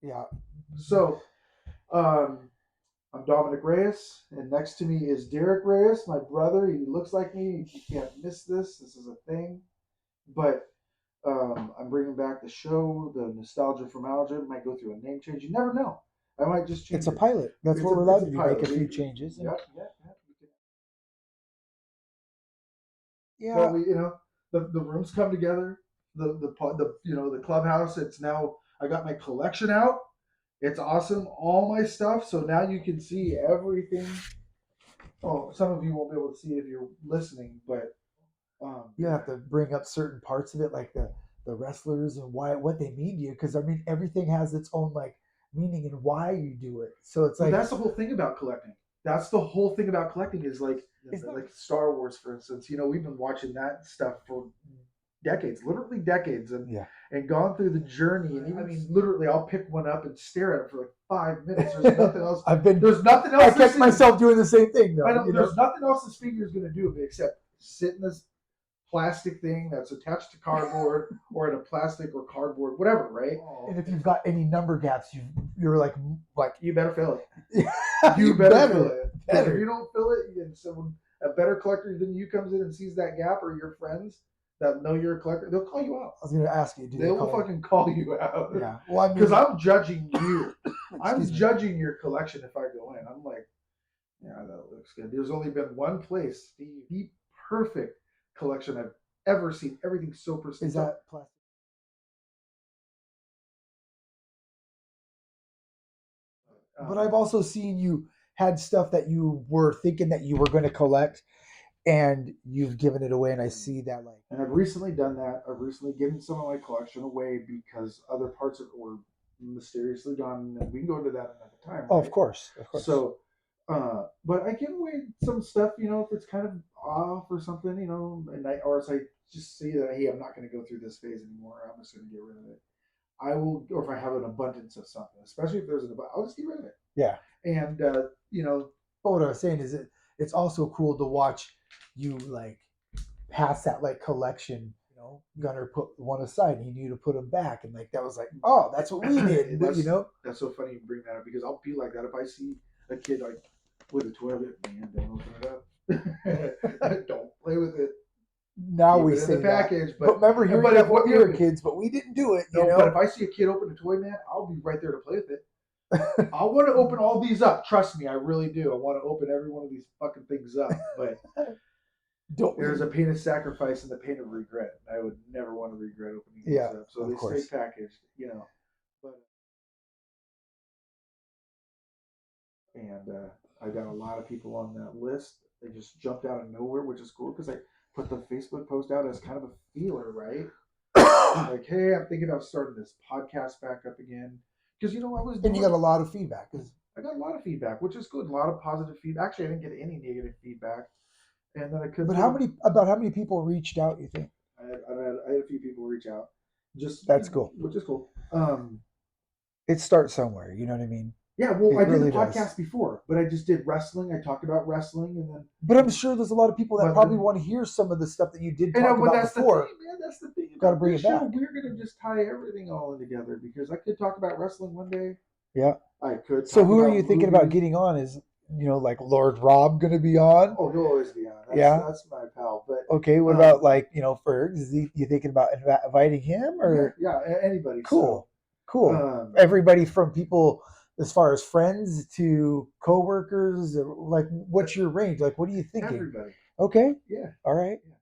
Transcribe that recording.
Yeah. So, I'm Dominic Reyes, and next to me is Derek Reyes, my brother. He looks like me. You can't miss this. This is a thing. But I'm bringing back the show, the nostalgia from Alger. Might go through a name change. You never know. I might just change It's a it. pilot. That's It's what a, we're it's allowed a to do. Make pilot. a few changes. Yep, yep, yep. But Yeah. the rooms come together. The clubhouse. It's now I got my collection out. It's awesome. All my stuff. So now you can see everything. Oh, some of you won't be able to see it if you're listening, but You have to bring up certain parts of it, like the wrestlers and what they mean to you, because I mean everything has its own like meaning and why you do it. So it's But like that's the whole thing about collecting. That's the whole thing about collecting is like Star Wars, for instance. We've been watching that stuff for decades, literally decades, and yeah. and gone through the journey. And even literally, I'll pick one up and stare at it for like 5 minutes. There's nothing else. There's nothing else. I catch myself doing the same thing though. I know. There's nothing else this figure is going to do except sit in this plastic thing that's attached to cardboard or in a plastic or cardboard, whatever, right? And if you've got any number gaps, you're like you better fill it. you You better fill it. Better. If you don't fill it, and someone a better collector than you comes in and sees that gap, or your friends that know you're a collector, they'll call you out. I was going to ask you, They will fucking call you out. Yeah. Well, because I'm judging you. I'm judging your collection if I go in. I'm like, yeah, that looks good. There's only been one place, the perfect collection I've ever seen. Everything's so pristine. Is that plastic? But I've also seen you had stuff that you were thinking that you were going to collect, and you've given it away, and I see that like. And I've recently done that. I've recently given some of my collection away because other parts of it were mysteriously gone, and we can go into that another time. Oh, right? of course. So, but I give away some stuff, if it's kind of off or something, or if I just see that, hey, I'm not going to go through this phase anymore. I'm just going to get rid of it. I will, or if I have an abundance of something, especially if there's an abundance, I'll just get rid of it. Yeah. And, But what I was saying is it's also cool to watch you like pass that like collection. Gunner put one aside and he knew to put them back. And like, that was like, oh, that's what we did. That's so funny you bring that up because I'll be like that. If I see a kid like with a toy of it, man, don't open it up. Don't play with it. Now Keep we it say in the package, but remember hearing that when we were kids, but we didn't do it. But if I see a kid open a toy, man, I'll be right there to play with it. I want to open all these up. Trust me, I really do. I want to open every one of these fucking things up. But there's a pain of sacrifice and the pain of regret. I would never want to regret opening these up. So they stay packaged, But and I got a lot of people on that list. They just jumped out of nowhere, which is cool because I put the Facebook post out as kind of a feeler, right? Like, hey, I'm thinking about starting this podcast back up again. Because I was doing, and you got a lot of feedback. I got a lot of feedback, which is good. A lot of positive feedback. Actually, I didn't get any negative feedback. And then I could. But how many people reached out? You think? I had a few people reach out. That's cool. Which is cool. It starts somewhere. You know what I mean? Yeah. Well, I did the podcast before, but I just did wrestling. I talked about wrestling, and then. But I'm sure there's a lot of people that probably want to hear some of the stuff that you did talk about before. That's the thing. Got to bring it back. We're gonna just tie everything all in together because I could talk about wrestling one day. Yeah. I could. So who are you thinking about getting on? Is like Lord Rob going to be on? Oh, he'll always be on. That's my pal. But okay, what about like Ferg? You thinking about inviting him or? Yeah, anybody. Cool. Everybody from people as far as friends to coworkers. Like, what's your range? Like, what are you thinking? Everybody. Okay. Yeah. All right. Yeah.